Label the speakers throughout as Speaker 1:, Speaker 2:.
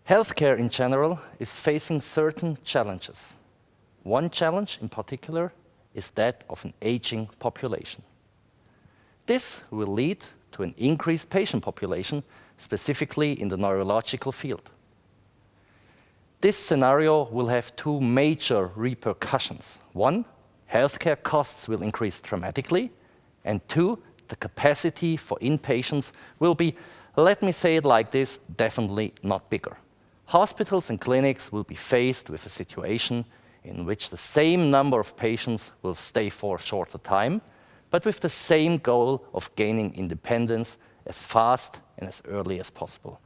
Speaker 1: Healthcare in general is facing certain challenges. One challenge in particular is that of an aging population. This will lead to an increased patient population, specifically in the neurological field. This scenario will have two major repercussions. One, healthcare costs will increase dramatically, and two, the capacity for inpatients will be, let me say it like this, definitely not bigger. Hospitals and clinics will be faced with a situation in which the same number of patients will stay for a shorter time, but with the same goal of gaining independence as fast and as early as possible.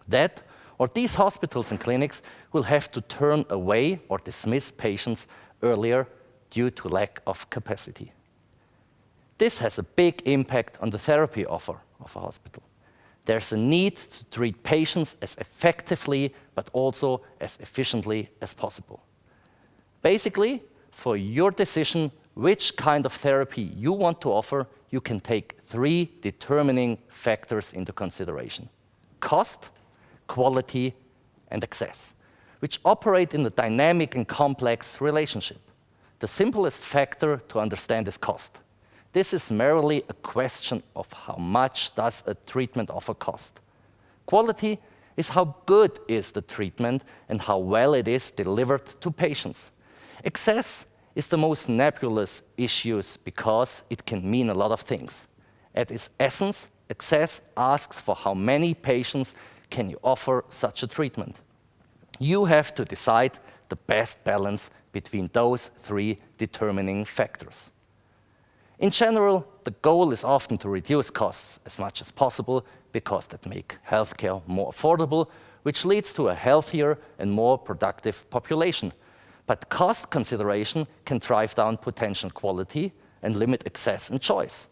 Speaker 1: That, or these hospitals and clinics will have to turn away or dismiss patients earlier due to lack of capacity. This has a big impact on the therapy offer of a hospital. There's a need to treat patients as effectively, but also as efficiently as possible. Basically, for your decision which kind of therapy you want to offer, you can take three determining factors into consideration: cost, quality, and access, which operate in a dynamic and complex relationship. The simplest factor to understand is cost. This is merely a question of how much does a treatment offer cost. Quality is how good is the treatment and how well it is delivered to patients. Access is the most nebulous issue because it can mean a lot of things. At its essence, access asks for how many patients can you offer such a treatment. You have to decide the best balance between those three determining factors. In general, the goal is often to reduce costs as much as possible because that makes healthcare more affordable, which leads to a healthier and more productive population. But cost consideration can drive down potential quality and limit access and choice.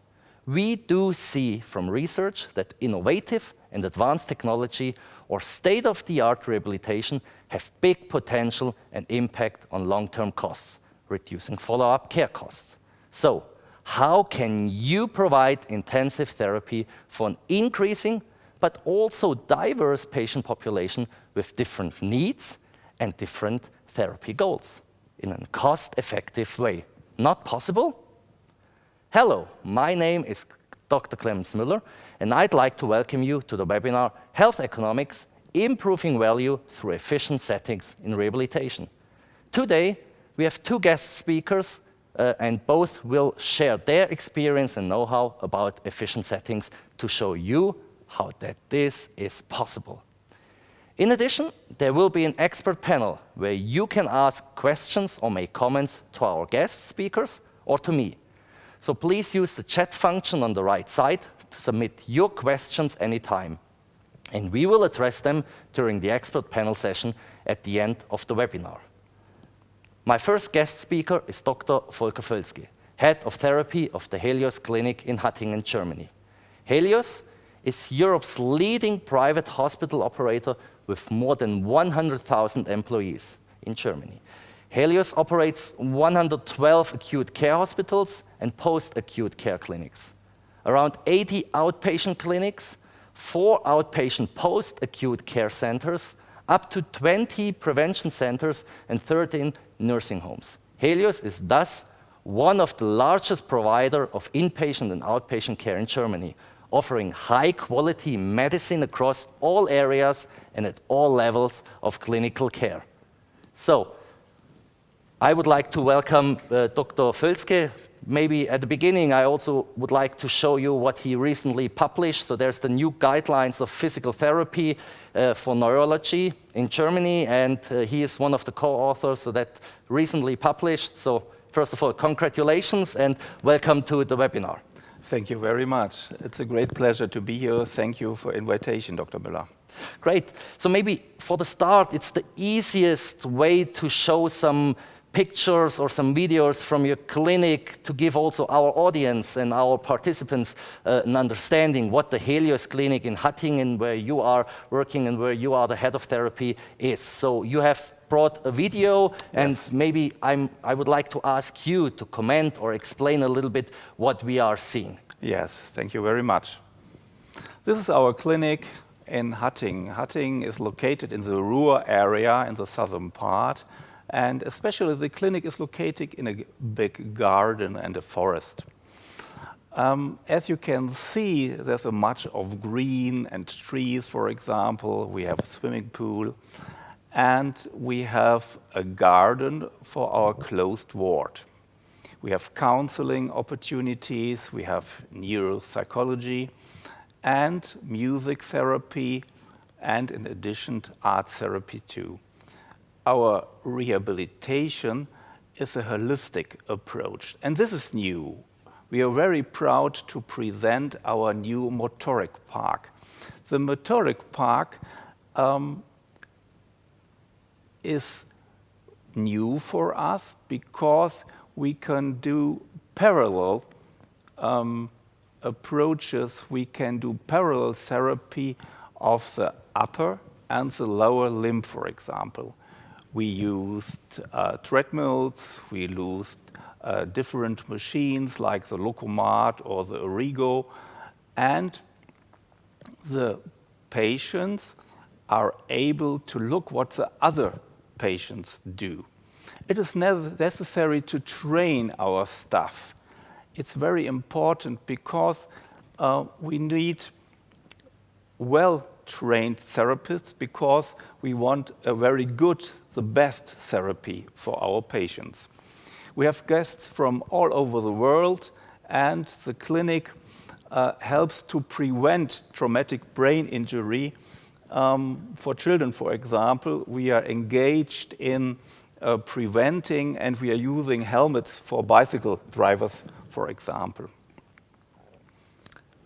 Speaker 1: We do see from research that innovative and advanced technology or state-of-the-art rehabilitation have big potential and impact on long-term costs, reducing follow-up care costs. So, how can you provide intensive therapy for an increasing but also diverse patient population with different needs and different therapy goals in a cost-effective way? Not possible? Hello, my name is Dr. Clemens Müller, and I'd like to welcome you to the webinar Health Economics: Improving Value Through Efficient Settings in Rehabilitation. Today, we have two guest speakers, and both will share their experience and know-how about efficient settings to show you how this is possible. In addition, there will be an expert panel where you can ask questions or make comments to our guest speakers or to me. So please use the chat function on the right side to submit your questions anytime. And we will address them during the expert panel session at the end of the webinar. My first guest speaker is Dr. Volker Völzke, Head of Therapy of the Helios Clinic in Hattingen, Germany. Helios is Europe's leading private hospital operator with more than 100,000 employees in Germany. Helios operates 112 acute care hospitals and post-acute care clinics, around 80 outpatient clinics, 4 outpatient post-acute care centers, up to 20 prevention centers, and 13 nursing homes. Helios is thus one of the largest providers of inpatient and outpatient care in Germany, offering high-quality medicine across all areas and at all levels of clinical care. So, I would like to welcome Dr. Völzke. Maybe at the beginning, I also would like to show you what he recently published. So there's the new guidelines of physical therapy for neurology in Germany, and he is one of the co-authors of that recently published. So first of all, congratulations and welcome to the webinar.
Speaker 2: Thank you very much. It's a great pleasure to be here. Thank you for invitation, Dr. Müller.
Speaker 1: Great. So maybe for the start, it's the easiest way to show some pictures or some videos from your clinic to give also our audience and our participants an understanding what the Helios Clinic in Hattingen, where you are working and where you are the head of therapy, is. So you have brought a video, and
Speaker 2: yes.
Speaker 1: Maybe I would like to ask you to comment or explain a little bit what we are seeing.
Speaker 2: Yes, thank you very much. This is our clinic in Hatting. Hatting is located in the Ruhr area in the southern part, and especially the clinic is located in a big garden and a forest. As you can see, there's a much of green and trees, for example. We have a swimming pool, and we have a garden for our closed ward. We have counseling opportunities, we have neuropsychology, and music therapy, and in addition, art therapy too. Our rehabilitation is a holistic approach, and this is new. We are very proud to present our new motoric park. The motoric park is new for us because we can do parallel approaches. We can do parallel therapy of the upper and the lower limb, for example. We used treadmills, we used different machines like the Locomat or the Origo, and the patients are able to look what the other patients do. It is necessary to train our staff. It's very important because we need well-trained therapists because we want a very good, the best therapy for our patients. We have guests from all over the world, and the clinic helps to prevent traumatic brain injury. For children, for example, we are engaged in preventing, and we are using helmets for bicycle drivers, for example.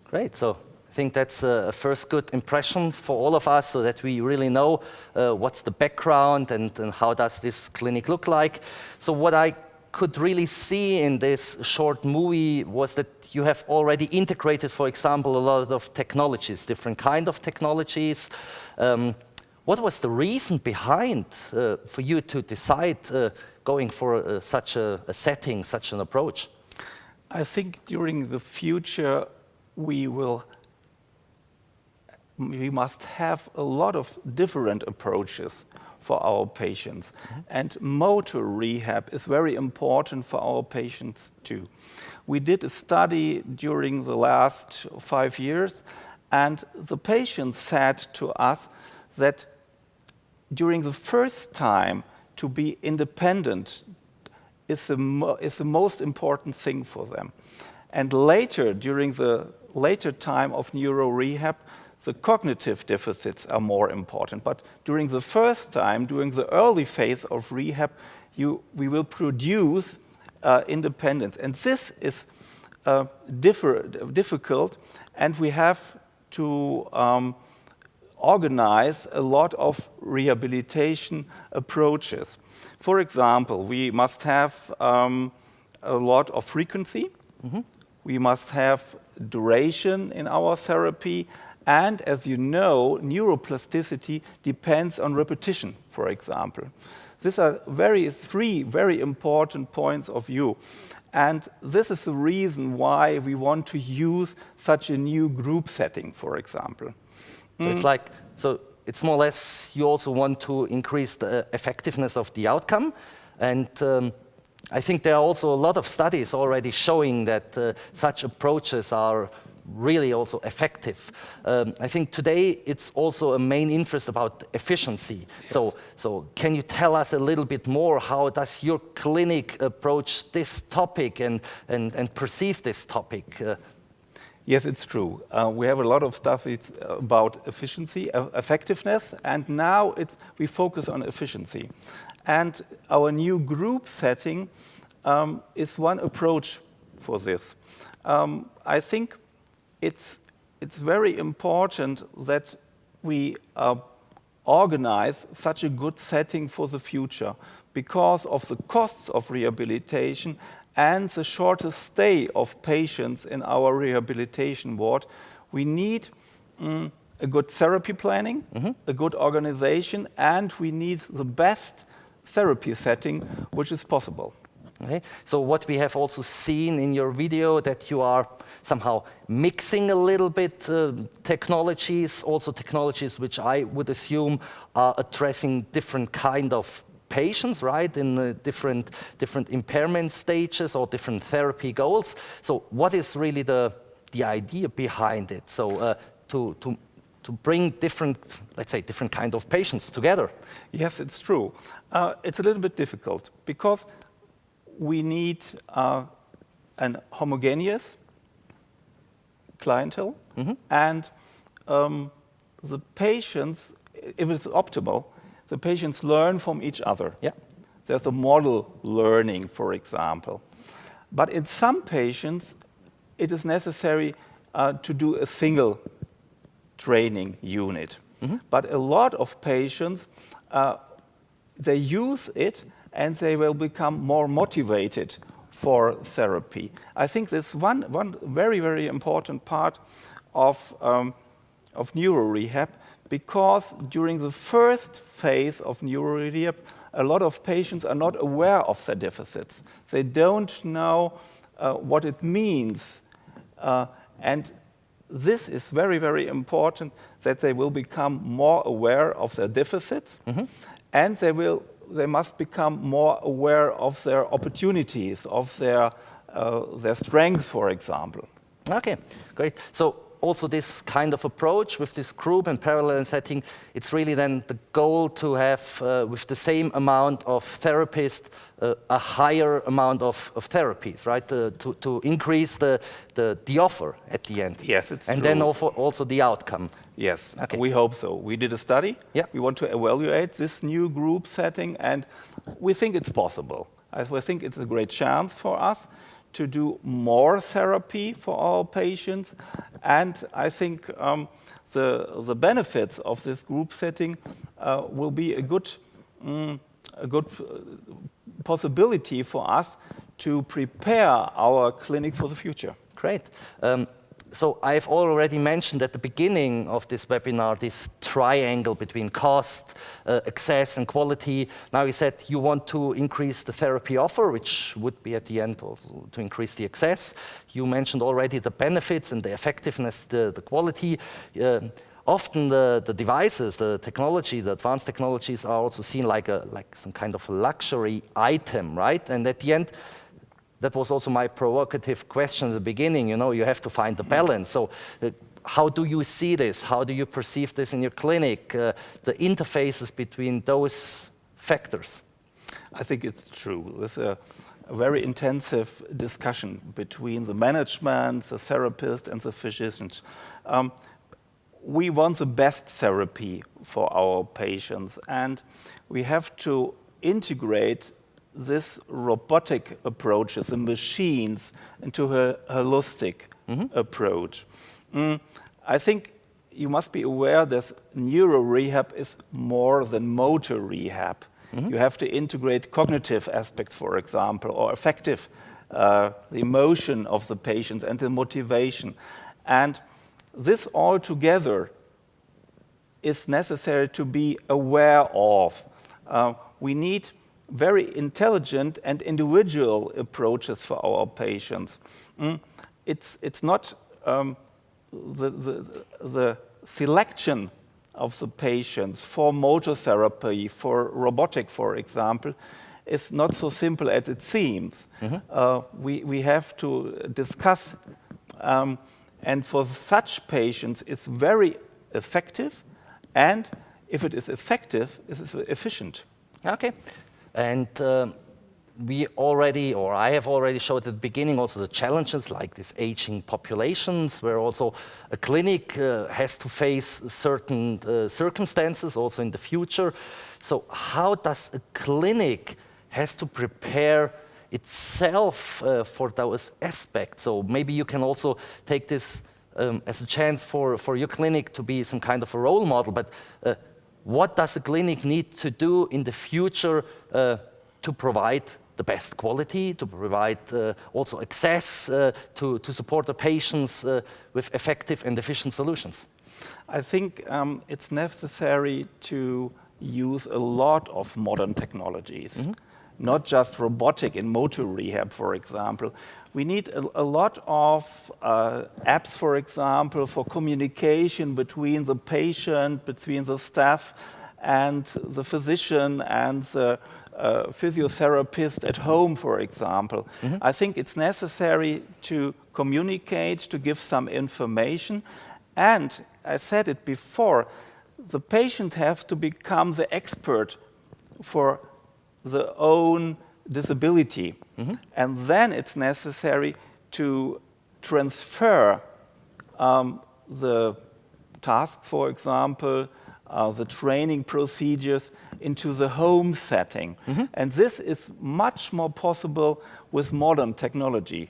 Speaker 1: Great. So I think that's a first good impression for all of us, so that we really know what's the background and how does this clinic look like. So what I could really see in this short movie was that you have already integrated, for example, a lot of technologies, different kind of technologies. What was the reason behind for you to decide going for such a setting, such an approach?
Speaker 2: I think during the future we must have a lot of different approaches for our patients. And motor rehab is very important for our patients too. We did a study during the last 5 years, and the patients said to us that during the first time to be independent is the most important thing for them. And later, during the later time of neuro rehab, the cognitive deficits are more important. But during the first time, during the early phase of rehab, we will produce independence. And this is difficult, and we have to organize a lot of rehabilitation approaches. For example, we must have a lot of frequency. We must have duration in our therapy. And as you know, neuroplasticity depends on repetition, for example. These are three very important points of view. And this is the reason why we want to use such a new group setting, for example.
Speaker 1: So it's more or less you also want to increase the effectiveness of the outcome. And I think there are also a lot of studies already showing that such approaches are really also effective. I think today it's also a main interest about efficiency. Yes. So can you tell us a little bit more, how does your clinic approach this topic and perceive this topic?
Speaker 2: Yes, it's true. We have a lot of stuff about efficiency, effectiveness, and now we focus on efficiency. And our new group setting is one approach for this. I think it's very important that we organize such a good setting for the future because of the costs of rehabilitation and the shorter stay of patients in our rehabilitation ward. We need a good therapy planning, a good organization, and we need the best therapy setting which is possible.
Speaker 1: Okay. So what we have also seen in your video, that you are somehow mixing a little bit technologies, also technologies which I would assume are addressing different kind of patients, right, in different impairment stages or different therapy goals. So what is really the idea behind it? So to bring different, let's say, different kind of patients together.
Speaker 2: Yes, it's true. It's a little bit difficult because we need an homogeneous clientele, and the patients, if it's optimal, the patients learn from each other.
Speaker 1: Yeah.
Speaker 2: There's a model learning, for example. But in some patients, it is necessary to do a single training unit. But a lot of patients, they use it and they will become more motivated for therapy. I think this one very, very important part of neurorehab, because during the first phase of neurorehab, a lot of patients are not aware of their deficits. They don't know what it means. And this is very, very important, that they will become more aware of their deficits, and they must become more aware of their opportunities, of their strength, for example.
Speaker 1: Okay, great. So also this kind of approach with this group and parallel setting, it's really then the goal to have, with the same amount of therapists, a higher amount of therapies, right? To increase the offer at the end.
Speaker 2: Yes, it's
Speaker 1: and
Speaker 2: true.
Speaker 1: then also the outcome.
Speaker 2: Yes,
Speaker 1: Okay.
Speaker 2: we hope so. We did a study.
Speaker 1: Yeah.
Speaker 2: We want to evaluate this new group setting, and we think it's possible. I think it's a great chance for us to do more therapy for our patients, and I think the benefits of this group setting will be a good possibility for us to prepare our clinic for the future.
Speaker 1: Great. So I've already mentioned at the beginning of this webinar this triangle between cost, access, and quality. Now you said you want to increase the therapy offer, which would be at the end also to increase the access. You mentioned already the benefits and the effectiveness, the quality. Often the devices, the technology, the advanced technologies are also seen like some kind of a luxury item, right? And at the end, that was also my provocative question at the beginning. You know, you have to find the balance. So how do you see this? How do you perceive this in your clinic? The interfaces between those factors?
Speaker 2: I think it's true. There's a very intensive discussion between the management, the therapist, and the physicians. We want the best therapy for our patients, and we have to integrate this robotic approaches, the machines, into a holistic approach. I think you must be aware that neurorehab is more than motor rehab. You have to integrate cognitive aspects, for example, or affective, the emotion of the patient and the motivation. And this all together is necessary to be aware of. We need very intelligent and individual approaches for our patients. It's not the selection of the patients for motor therapy, for robotic, for example, is not so simple as it seems. We have to discuss, and for such patients, it's very effective, and if it is effective, it is efficient.
Speaker 1: Okay. And we already, or I have already showed at the beginning also the challenges like this aging populations, where also a clinic has to face certain circumstances also in the future. So how does a clinic has to prepare itself for those aspects? So maybe you can also take this as a chance for your clinic to be some kind of a role model, but what does a clinic need to do in the future to provide the best quality, to provide also access to support the patients with effective and efficient solutions?
Speaker 2: I think it's necessary to use a lot of modern technologies. not just robotic and motor rehab, for example. We need a lot of apps, for example, for communication between the patient, between the staff, and the physician and the physiotherapist at home, for example. I think it's necessary to communicate, to give some information. And I said it before, the patient has to become the expert for their own disability. And then it's necessary to transfer the task, for example, the training procedures into the home setting. And this is much more possible with modern technology.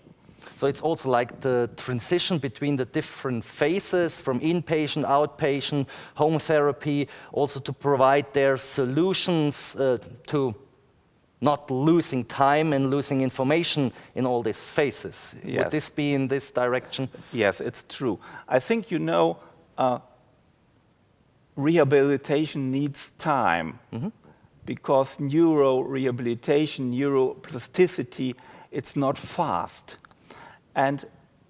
Speaker 1: So it's also like the transition between the different phases from inpatient, outpatient, home therapy, also to provide their solutions to not losing time and losing information in all these phases.
Speaker 2: Yes.
Speaker 1: Would this be in this direction?
Speaker 2: Yes, it's true. I think, you know, rehabilitation needs time because neurorehabilitation, neuroplasticity, it's not fast. And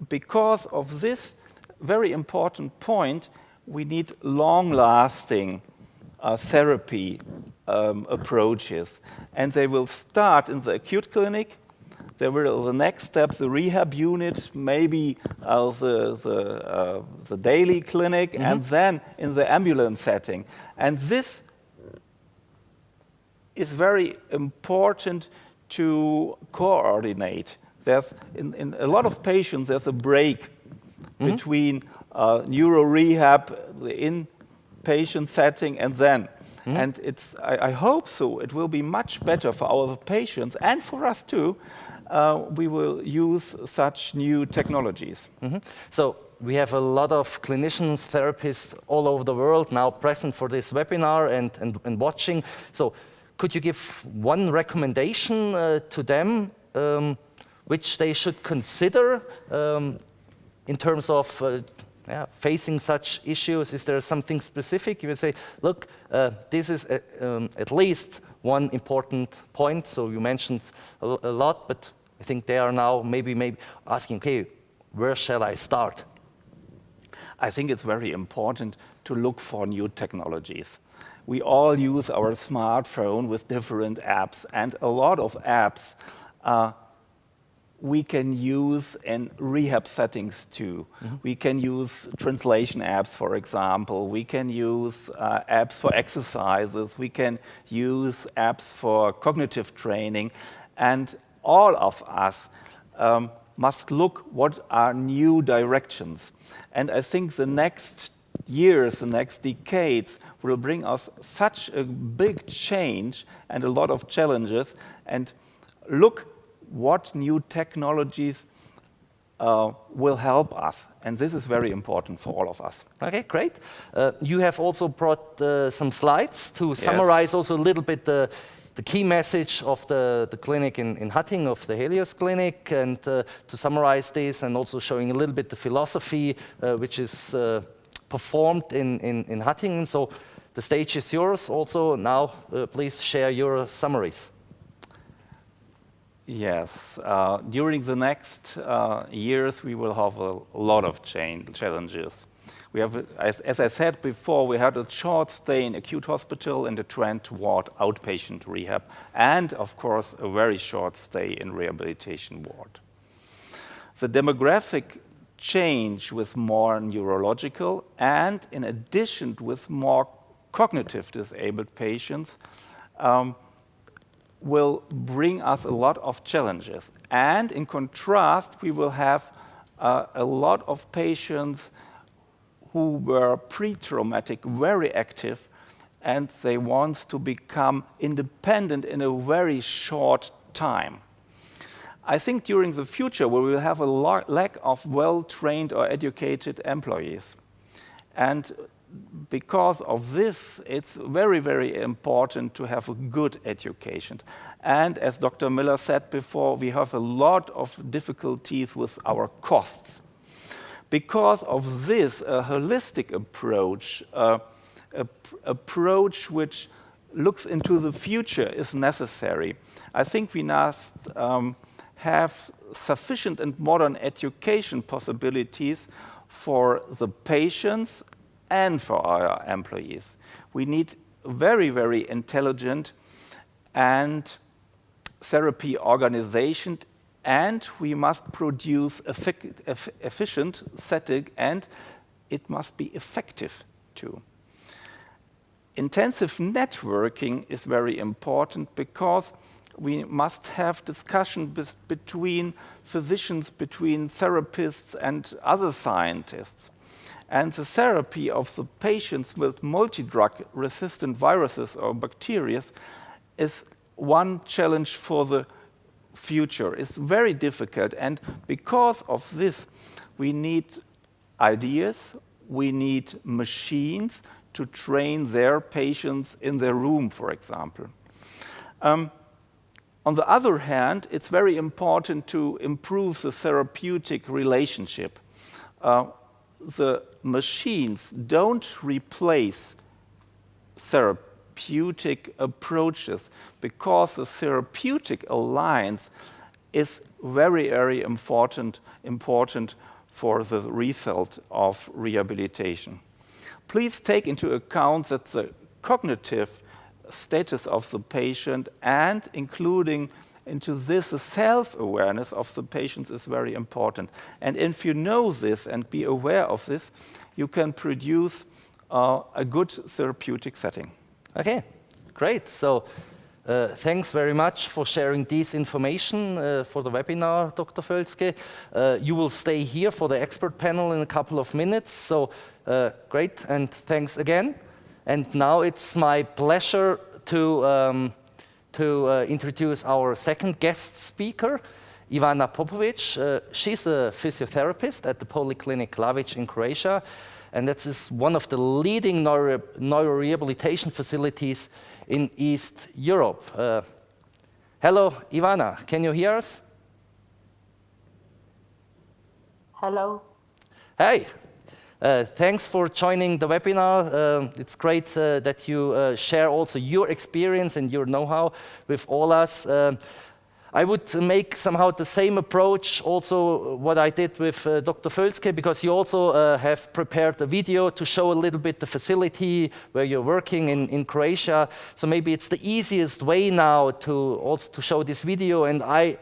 Speaker 2: because of this very important point, we need long-lasting therapy approaches. And they will start in the acute clinic. There will the next step, the rehab unit, maybe the daily clinic, and then in the ambulance setting. And this is very important to coordinate. There's in a lot of patients, there's a break between neuro rehab, the inpatient setting, and then. And I hope so. It will be much better for our patients and for us too. We will use such new technologies.
Speaker 1: So we have a lot of clinicians, therapists all over the world now present for this webinar and watching. So could you give one recommendation to them which they should consider in terms of facing such issues? Is there something specific? You would say, look, this is at least one important point. So you mentioned a lot, but I think they are now maybe asking, okay, where shall I start?
Speaker 2: I think it's very important to look for new technologies. We all use our smartphone with different apps, and a lot of apps we can use in rehab settings too. We can use translation apps, for example. We can use apps for exercises. We can use apps for cognitive training. And all of us must look what are new directions. And I think the next years, the next decades will bring us such a big change and a lot of challenges. And look what new technologies will help us. And this is very important for all of us.
Speaker 1: Okay, great. You have also brought some slides to summarize also a little bit the key message of the clinic in Hattingen, of the Helios Clinic, and to summarize this and also showing a little bit the philosophy which is performed in Hattingen. So the stage is yours also. Now, please share your summaries.
Speaker 2: Yes, during the next years, we will have a lot of challenges. We have, as I said before, we had a short stay in acute hospital and a trend toward outpatient rehab, and of course, a very short stay in rehabilitation ward. The demographic change with more neurological and, in addition, with more cognitive disabled patients, will bring us a lot of challenges. And in contrast, we will have a lot of patients who were pre-traumatic, very active, and they want to become independent in a very short time. I think during the future, we will have a lack of well-trained or educated employees. And because of this, it's very, very important to have a good education. And as Dr. Miller said before, we have a lot of difficulties with our costs. Because of this, a holistic approach, approach which looks into the future is necessary. I think we must have sufficient and modern education possibilities for the patients and for our employees. We need very, very intelligent and therapy organization, and we must produce efficient setting, and it must be effective too. Intensive networking is very important because we must have discussion between physicians, between therapists and other scientists. And the therapy of the patients with multi-drug resistant viruses or bacteria is one challenge for the future. It's very difficult, and because of this, we need ideas, we need machines to train their patients in their room, for example. On the other hand, it's very important to improve the therapeutic relationship. The machines don't replace therapeutic approaches because the therapeutic alliance is very, very important for the result of rehabilitation. Please take into account that the cognitive status of the patient and including into this the self-awareness of the patients is very important. And if you know this and be aware of this, you can produce a good therapeutic setting.
Speaker 1: Okay, great. So thanks very much for sharing this information for the webinar, Dr. Völzke. You will stay here for the expert panel in a couple of minutes. So great, and thanks again. And now it's my pleasure to introduce our second guest speaker, Ivana Popovic. She's a physiotherapist at the Polyclinic Lavic in Croatia, and that is one of the leading neurorehabilitation facilities in East Europe. Hello, Ivana, can you hear us?
Speaker 3: Hello.
Speaker 1: Hey. Thanks for joining the webinar. It's great that you share also your experience and your know-how with all us. I would make somehow the same approach also what I did with Dr. Völzke, because you also have prepared a video to show a little bit the facility where you're working in Croatia. So maybe it's the easiest way now to also to show this video, and I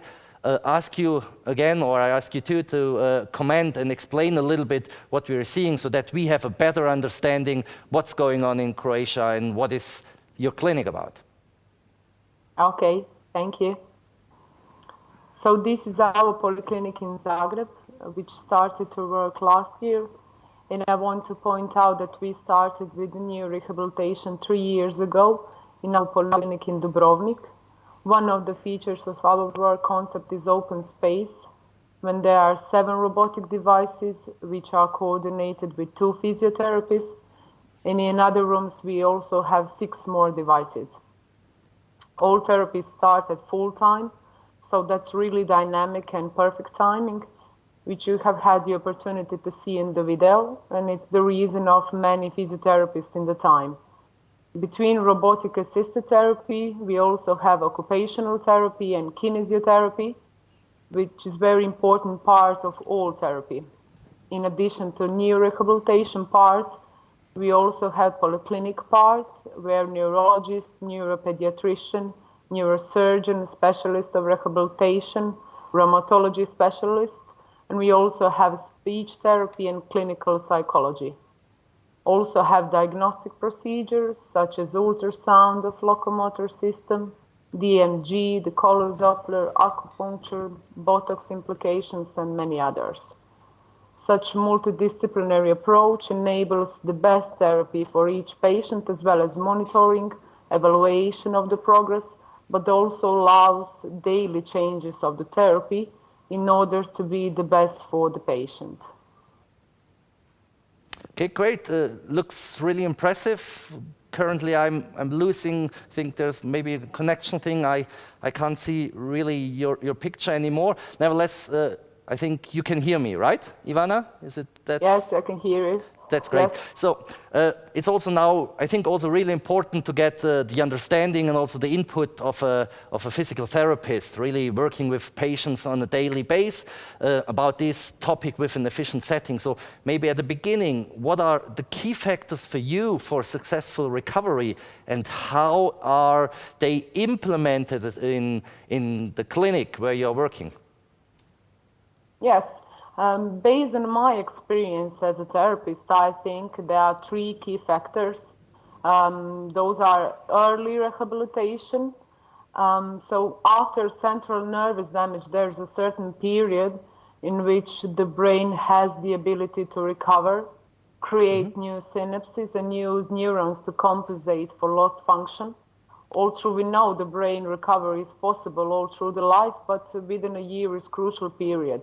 Speaker 1: ask you again, or I ask you too, to comment and explain a little bit what we're seeing so that we have a better understanding what's going on in Croatia and what is your clinic about.
Speaker 3: Okay, thank you. So this is our polyclinic in Zagreb, which started to work last year. And I want to point out that we started with the new rehabilitation 3 years ago in our polyclinic in Dubrovnik. One of the features of our work concept is open space, when there are 7 robotic devices which are coordinated with 2 physiotherapists, and in other rooms we also have 6 more devices. All therapies start at full time, so that's really dynamic and perfect timing, which you have had the opportunity to see in the video, and it's the reason of many physiotherapists in the time. Between robotic assisted therapy, we also have occupational therapy and kinesiotherapy, which is very important part of all therapy. In addition to neurorehabilitation part, we also have polyclinic part, where neurologist, neuropediatrician, neurosurgeon, specialist of rehabilitation, rheumatology specialist, and we also have speech therapy and clinical psychology. Also have diagnostic procedures such as ultrasound of locomotor system, DMG, the color Doppler, acupuncture, Botox implications, and many others. Such multidisciplinary approach enables the best therapy for each patient, as well as monitoring, evaluation of the progress, but also allows daily changes of the therapy in order to be the best for the patient.
Speaker 1: Okay, great. Looks really impressive. Currently, I'm losing. I think there's maybe a connection thing. I can't see really your picture anymore. Nevertheless, I think you can hear me, right, Ivana? Is it that?
Speaker 3: Yes, I can hear you.
Speaker 1: That's great.
Speaker 3: Yes.
Speaker 1: So it's also now, I think, also really important to get the understanding and also the input of a physical therapist, really working with patients on a daily basis about this topic with an efficient setting. So maybe at the beginning, what are the key factors for you for successful recovery, and how are they implemented in the clinic where you're working?
Speaker 3: Yes. Based on my experience as a therapist, I think there are three key factors. Those are early rehabilitation. So after central nervous damage, there's a certain period in which the brain has the ability to recover, create new synapses and use neurons to compensate for lost function. All through, we know the brain recovery is possible all through the life, but within a year is crucial period.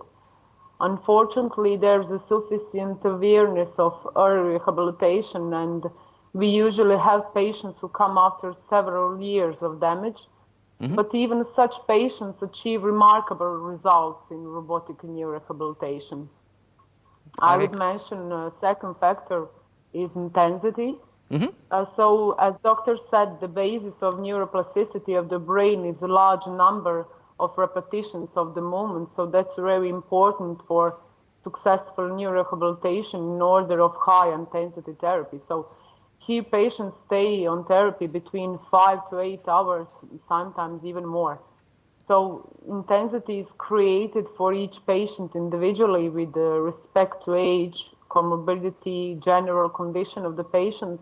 Speaker 3: Unfortunately, there's a sufficient awareness of early rehabilitation, and we usually have patients who come after several years of damage. But even such patients achieve remarkable results in robotic neurorehabilitation. I would mention a second factor is intensity. So as doctor said, the basis of neuroplasticity of the brain is a large number of repetitions of the movement. So that's very important for successful neurorehabilitation in order of high intensity therapy. So here patients stay on therapy between 5 to 8 hours, sometimes even more. So intensity is created for each patient individually with respect to age, comorbidity, general condition of the patient,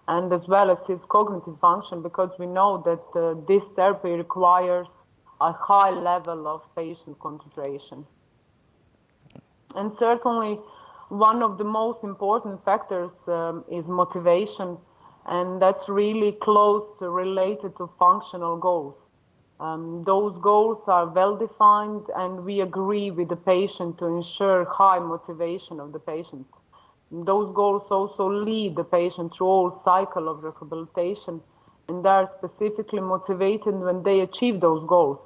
Speaker 3: and as well as his cognitive function, because we know that this therapy requires a high level of patient concentration. And certainly, one of the most important factors is motivation, and that's really close related to functional goals. Those goals are well defined, and we agree with the patient to ensure high motivation of the patient. Those goals also lead the patient through all cycle of rehabilitation, and they are specifically motivated when they achieve those goals.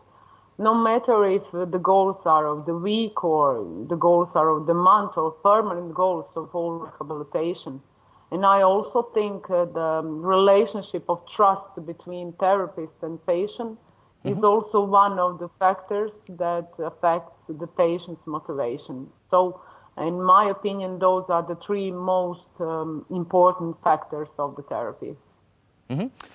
Speaker 3: No matter if the goals are of the week or the goals are of the month or permanent goals of all rehabilitation. And I also think the relationship of trust between therapist and patient is also one of the factors that affects the patient's motivation. So in my opinion, those are the three most important factors of the therapy.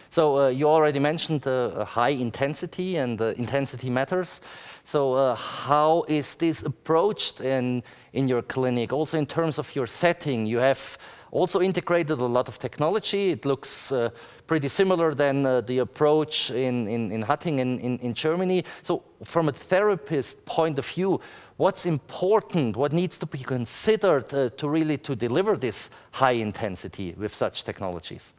Speaker 1: So you already mentioned high intensity, and intensity matters. So how is this approached in your clinic? Also in terms of your setting, you have also integrated a lot of technology. It looks pretty similar than the approach in Hattingen in Germany. So from a therapist point of view, what's important, what needs to be considered to really to deliver this high intensity with such technologies?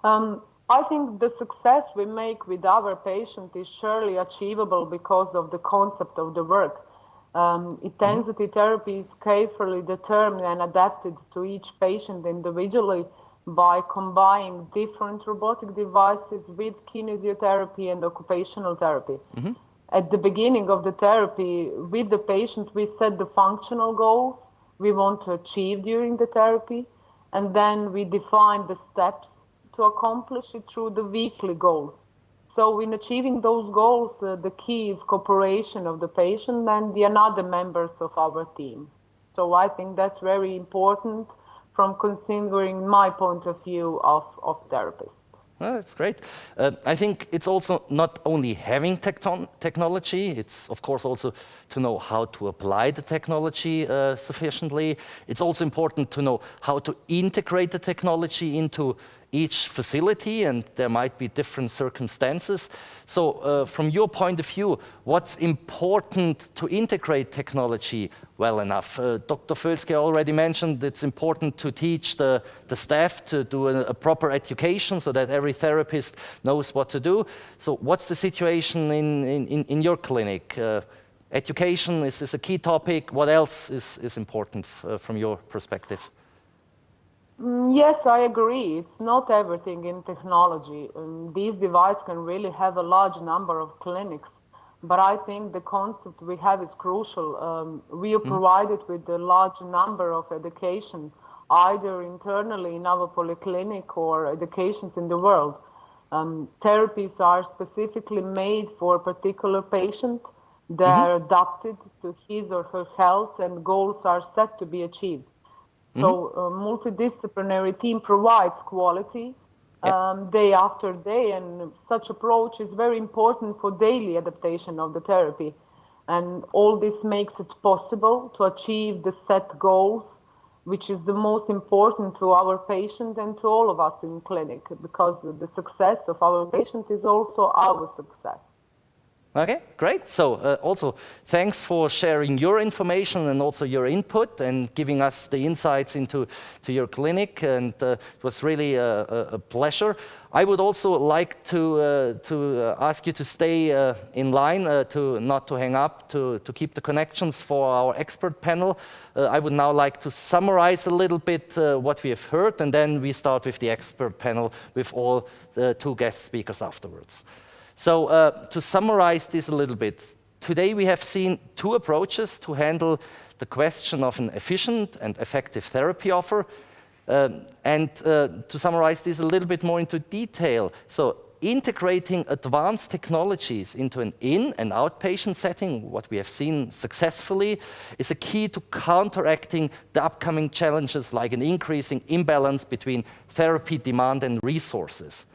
Speaker 3: I think the success we make with our patient is surely achievable because of the concept of the work. Intensity therapy is carefully determined and adapted to each patient individually by combining different robotic devices with kinesiotherapy and occupational therapy. At the beginning of the therapy, with the patient, we set the functional goals we want to achieve during the therapy, and then we define the steps to accomplish it through the weekly goals. So in achieving those goals, the key is cooperation of the patient and the other members of our team. So I think that's very important from considering my point of view of therapist.
Speaker 1: Well, that's great. I think it's also not only having technology, it's of course also to know how to apply the technology sufficiently. It's also important to know how to integrate the technology into each facility, and there might be different circumstances. So from your point of view, what's important to integrate technology well enough? Dr. Völske already mentioned it's important to teach the staff to do a proper education so that every therapist knows what to do. So what's the situation in your clinic? Education, is this a key topic? What else is important from your perspective?
Speaker 3: Yes, I agree. It's not everything in technology. These devices can really have a large number of clinics. But I think the concept we have is crucial. We are provided with a large number of education, either internally in our polyclinic or educations in the world. Therapies are specifically made for a particular patient. They are adapted to his or her health, and goals are set to be achieved. So a multidisciplinary team provides quality day after day, and such approach is very important for daily adaptation of the therapy. And all this makes it possible to achieve the set goals, which is the most important to our patient and to all of us in clinic, because the success of our patient is also our success.
Speaker 1: Okay, great. So also thanks for sharing your information and also your input and giving us the insights into your clinic, and it was really a pleasure. I would also like to ask you to stay in line, not to hang up, to keep the connections for our expert panel. I would now like to summarize a little bit what we have heard, and then we start with the expert panel with all the 2 guest speakers afterwards. So to summarize this a little bit, today we have seen 2 approaches to handle the question of an efficient and effective therapy offer. And to summarize this a little bit more into detail, so integrating advanced technologies into an in- and outpatient setting, what we have seen successfully, is a key to counteracting the upcoming challenges like an increasing imbalance between therapy demand and resources.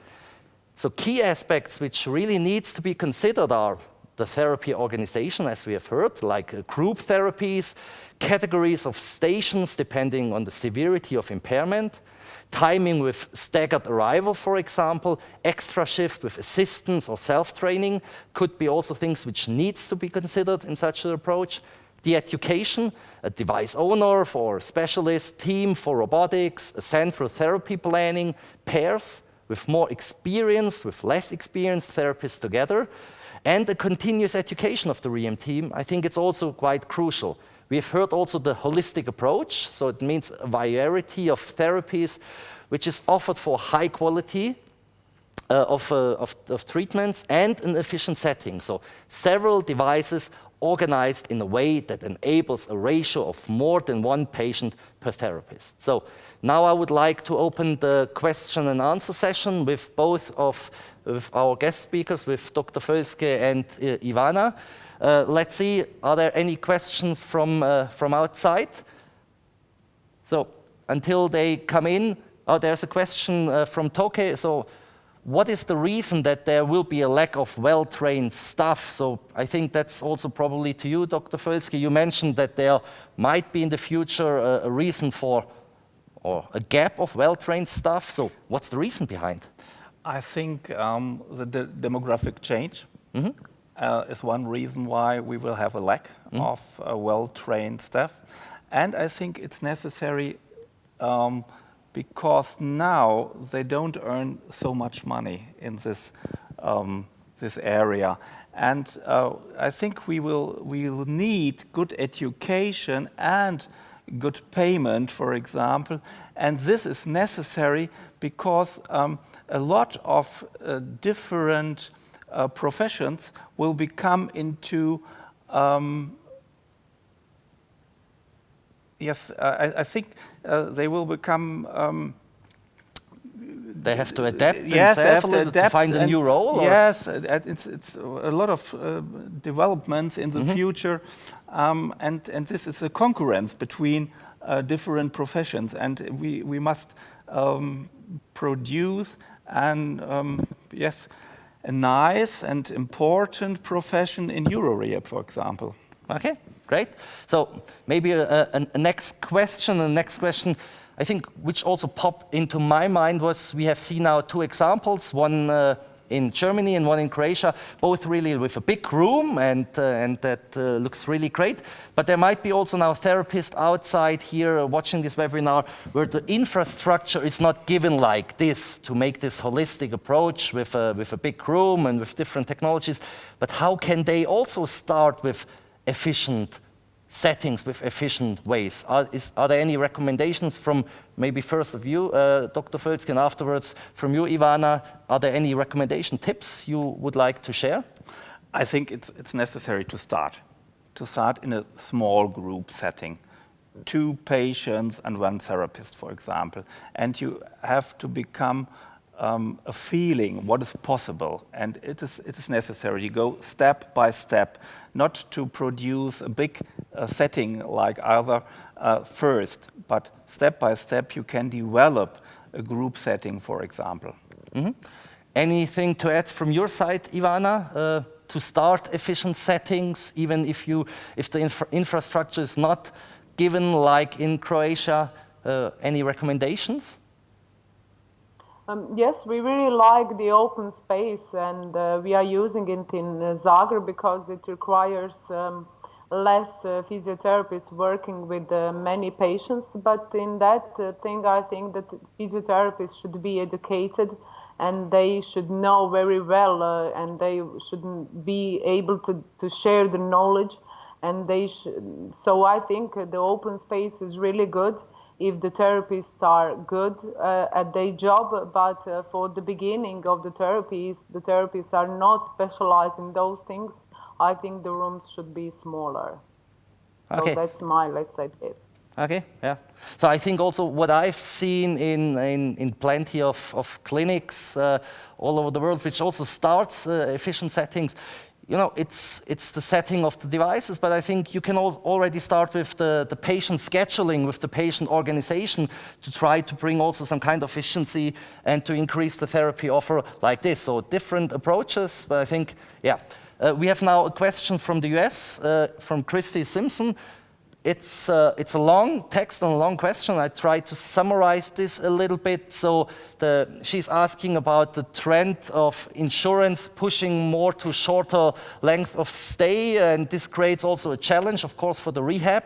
Speaker 1: So key aspects which really needs to be considered are the therapy organization, as we have heard, like group therapies, categories of stations depending on the severity of impairment, timing with staggered arrival, for example, extra shift with assistance or self-training could be also things which needs to be considered in such an approach. The education, a device owner for a specialist, team for robotics, a central therapy planning, pairs with more experienced, with less experienced therapists together, and a continuous education of the REM team. I think it's also quite crucial. We have heard also the holistic approach, so it means a variety of therapies which is offered for high quality of treatments and an efficient setting. So several devices organized in a way that enables a ratio of more than 1 patient per therapist. So now I would like to open the question and answer session with both of our guest speakers, with Dr. Völske and Ivana. Let's see, are there any questions from outside? So until they come in, there's a question from Toke. So what is the reason that there will be a lack of well-trained staff? So I think that's also probably to you, Dr. Völske. You mentioned that there might be in the future a reason for, or a gap of well-trained staff. So what's the reason behind?
Speaker 2: I think the demographic change is one reason why we will have a lack of well-trained staff. And I think it's necessary because now they don't earn so much money in this area. And I think we will need good education and good payment, for example. And this is necessary because a lot of different professions will become into I think they will become.
Speaker 1: They have to adapt
Speaker 2: yes,
Speaker 1: themselves to find a new role? Or?
Speaker 2: Yes, it's a lot of developments in the future, and this is a concurrence between different professions, and we must produce a nice and important profession in Eurorehab, for example.
Speaker 1: Okay, great. So maybe a next question. I think which also popped into my mind was we have seen now 2 examples, one in Germany and one in Croatia, both really with a big room, and that looks really great. But there might be also now therapists outside here watching this webinar where the infrastructure is not given like this to make this holistic approach with a big room and with different technologies. But how can they also start with efficient settings, with efficient ways? Are there any recommendations from maybe first of you, Dr. Völske, and afterwards from you, Ivana? Are there any recommendation tips you would like to share?
Speaker 2: I think it's necessary to start in a small group setting. 2 patients and 1 therapist, for example. And you have to become a feeling what is possible. And it is necessary. You go step by step, not to produce a big setting like other first, but step by step you can develop a group setting, for example.
Speaker 1: Anything to add from your side, Ivana, to start efficient settings, even if the infrastructure is not given like in Croatia? Any recommendations?
Speaker 3: Yes, we really like the open space, and we are using it in Zagreb because it requires less physiotherapists working with many patients. But in that thing, I think that physiotherapists should be educated, and they should know very well, and they should be able to share the knowledge. And so I think the open space is really good if the therapists are good at their job, but for the beginning of the therapists are not specialized in those things. I think the rooms should be smaller.
Speaker 1: Okay.
Speaker 3: So that's my, let's say, tip.
Speaker 1: Okay, yeah. So I think also what I've seen in plenty of clinics all over the world, which also starts efficient settings, you know, it's the setting of the devices, but I think you can already start with the patient scheduling, with the patient organization, to try to bring also some kind of efficiency and to increase the therapy offer like this. So different approaches, but I think, yeah. We have now a question from the US, from Christy Simpson. It's a long text and a long question. I try to summarize this a little bit. So she's asking about the trend of insurance pushing more to shorter length of stay, and this creates also a challenge, of course, for the rehab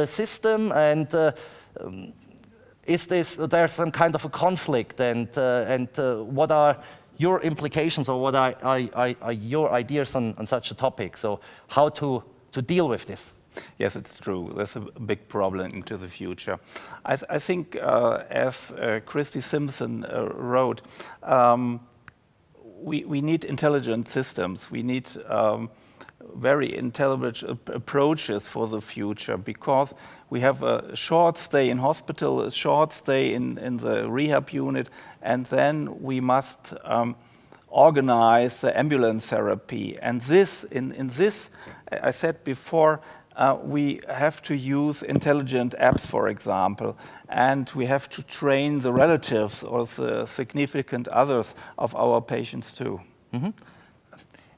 Speaker 1: system. And is there some kind of a conflict? And what are your implications, or what are your ideas on such a topic? So how to deal with this?
Speaker 2: Yes, it's true. There's a big problem into the future. I think, as Christy Simpson wrote, we need intelligent systems. We need very intelligent approaches for the future, because we have a short stay in hospital, a short stay in the rehab unit, and then we must organize the ambulance therapy. And in this, I said before, we have to use intelligent apps, for example, and we have to train the relatives or the significant others of our patients too.
Speaker 1: Mm-hmm.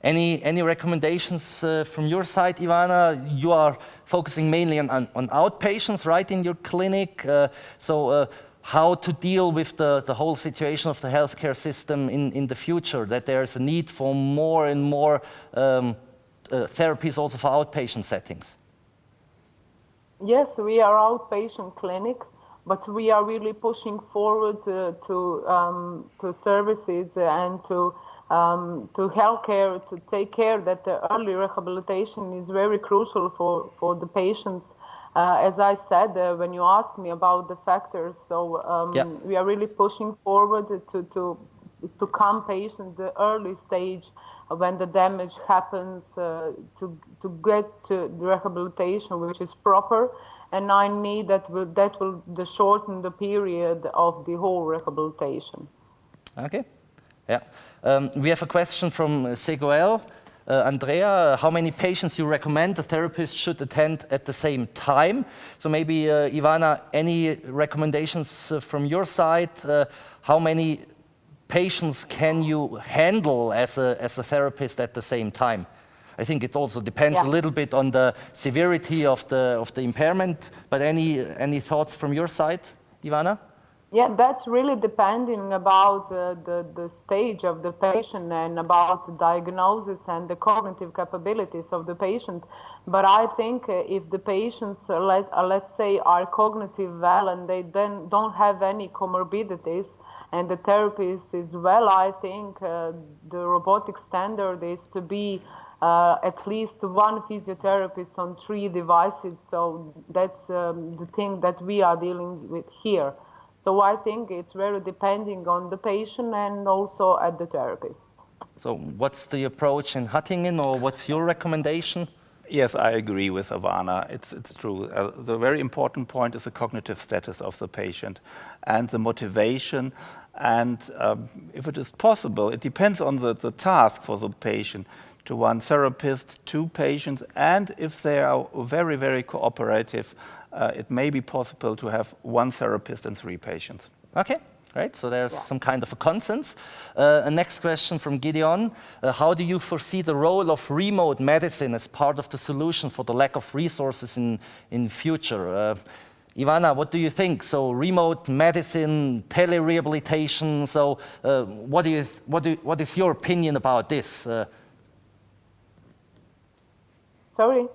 Speaker 1: Any recommendations from your side, Ivana? You are focusing mainly on outpatients, right, in your clinic. So how to deal with the whole situation of the healthcare system in the future, that there is a need for more and more therapies also for outpatient settings?
Speaker 3: Yes, we are outpatient clinic, but we are really pushing forward to services and to healthcare, to take care that the early rehabilitation is very crucial for the patients. As I said, when you asked me about the factors, so we are really pushing forward to come patients the early stage when the damage happens, to get to the rehabilitation which is proper, and I need that will shorten the period of the whole rehabilitation.
Speaker 1: Okay, yeah. We have a question from Seguel. Andrea, how many patients you recommend the therapist should attend at the same time? So maybe, Ivana, any recommendations from your side? How many patients can you handle as a therapist at the same time? I think it also depends a little bit on the severity of the impairment, but any thoughts from your side, Ivana?
Speaker 3: Yeah, that's really depending about the stage of the patient and about the diagnosis and the cognitive capabilities of the patient. But I think if the patients, let's say, are cognitive well and they then don't have any comorbidities, and the therapist is well, I think the robotic standard is to be at least one physiotherapist on 3 devices. So that's the thing that we are dealing with here. So I think it's very depending on the patient and also at the therapist.
Speaker 1: So what's the approach in Hattingen, or what's your recommendation?
Speaker 2: Yes, I agree with Ivana. It's true. The very important point is the cognitive status of the patient and the motivation. And if it is possible, it depends on the task for the patient, to one therapist, 2 patients, and if they are very, very cooperative, it may be possible to have 1 therapist and 3 patients.
Speaker 1: Okay. Right, so there's some kind of a consensus. A next question from Gideon. How do you foresee the role of remote medicine as part of the solution for the lack of resources in future? Ivana, what do you think? So remote medicine, tele-rehabilitation, so what is your opinion about this?
Speaker 3: Sorry?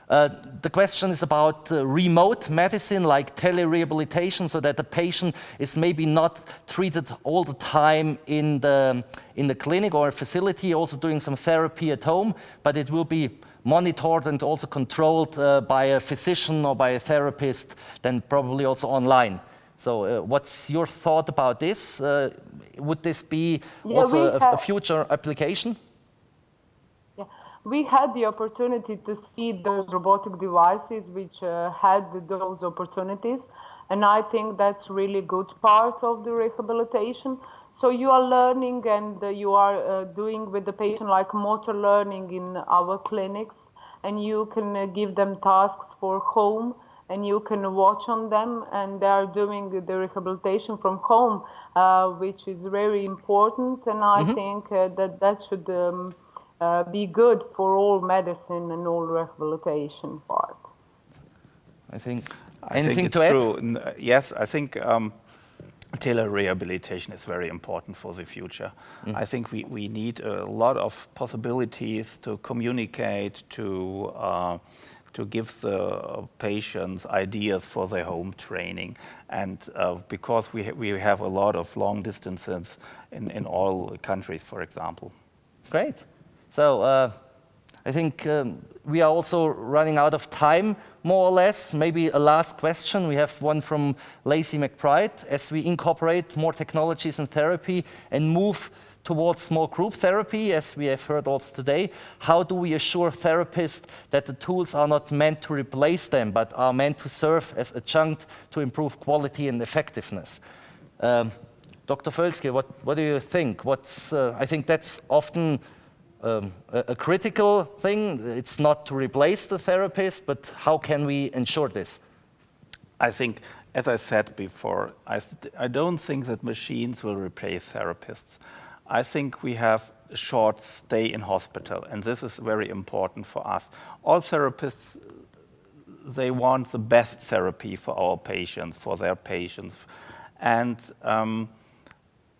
Speaker 1: The question is about remote medicine, like tele-rehabilitation, so that the patient is maybe not treated all the time in the clinic or facility, also doing some therapy at home, but it will be monitored and also controlled by a physician or by a therapist, then probably also online. So what's your thought about this? Would this be also a future application?
Speaker 3: We had the opportunity to see those robotic devices which had those opportunities, and I think that's really good part of the rehabilitation. So you are learning and you are doing with the patient like motor learning in our clinics, and you can give them tasks for home and you can watch on them, and they are doing the rehabilitation from home, which is very important, and I think that should be good for all medicine and all rehabilitation part.
Speaker 1: I think
Speaker 2: it's true. Yes, I think tele-rehabilitation is very important for the future. I think we need a lot of possibilities to communicate, to give the patients ideas for their home training, and because we have a lot of long distances in all countries, for example.
Speaker 1: Great. So I think we are also running out of time, more or less. Maybe a last question. We have one from Lacey McBride. As we incorporate more technologies in therapy and move towards small group therapy, as we have heard also today, how do we assure therapists that the tools are not meant to replace them, but are meant to serve as adjunct to improve quality and effectiveness? Dr. Völzke, what do you think? I think that's often a critical thing. It's not to replace the therapist, but how can we ensure this?
Speaker 2: I think, as I said before, I don't think that machines will replace therapists. I think we have a short stay in hospital, and this is very important for us. All therapists, they want the best therapy for our patients, for their patients. And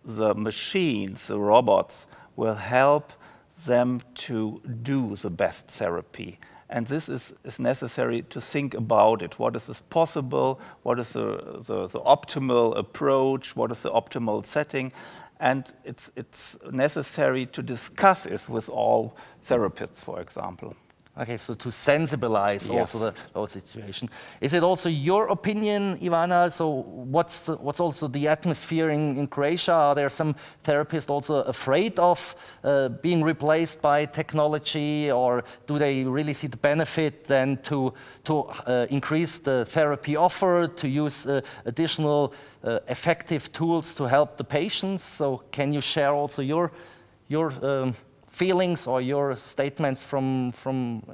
Speaker 2: the machines, the robots, will help them to do the best therapy. And this is necessary to think about it. What is possible? What is the optimal approach? What is the optimal setting? And it's necessary to discuss it with all therapists, for example.
Speaker 1: Okay, so to sensibilize also the whole situation. Is it also your opinion, Ivana? So what's also the atmosphere in Croatia? Are there some therapists also afraid of being replaced by technology, or do they really see the benefit then to increase the therapy offer, to use additional effective tools to help the patients? So can you share also your feelings or your statements from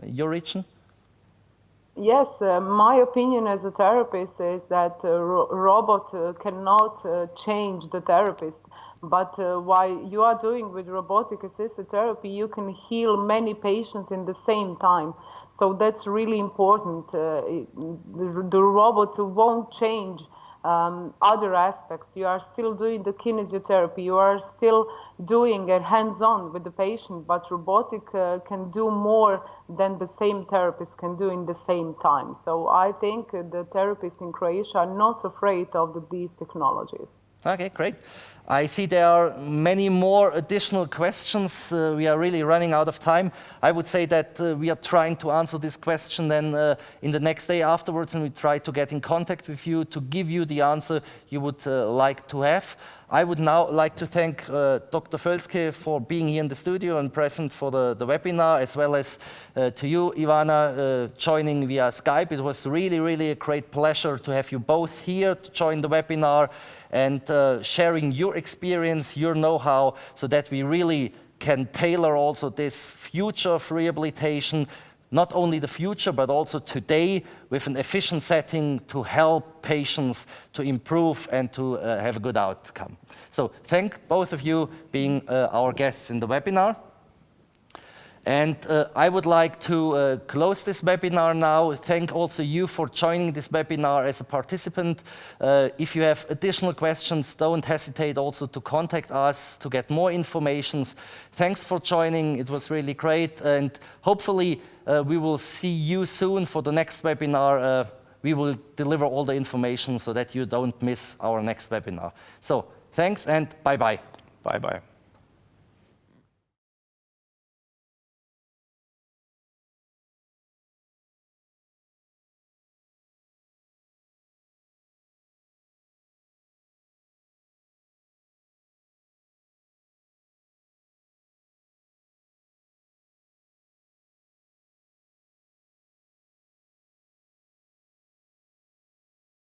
Speaker 1: your region?
Speaker 3: Yes, my opinion as a therapist is that a robot cannot change the therapist. But what you are doing with robotic assisted therapy, you can heal many patients in the same time. So that's really important. The robot won't change other aspects. You are still doing the kinesiotherapy, you are still doing it hands-on with the patient, but robotic can do more than the same therapist can do in the same time. So I think the therapists in Croatia are not afraid of these technologies.
Speaker 1: Okay, great. I see there are many more additional questions. We are really running out of time. I would say that we are trying to answer this question then in the next day afterwards, and we try to get in contact with you to give you the answer you would like to have. I would now like to thank Dr. Völzke for being here in the studio and present for the webinar, as well as to you, Ivana, joining via Skype. It was really, really a great pleasure to have you both here to join the webinar and sharing your experience, your know-how, so that we really can tailor also this future of rehabilitation, not only the future, but also today, with an efficient setting to help patients to improve and to have a good outcome. So thank both of you being our guests in the webinar. And I would like to close this webinar now. Thank also you for joining this webinar as a participant. If you have additional questions, don't hesitate also to contact us to get more information. Thanks for joining. It was really great. And hopefully we will see you soon for the next webinar. We will deliver all the information so that you don't miss our next webinar. So thanks and bye-bye.
Speaker 2: Bye-bye.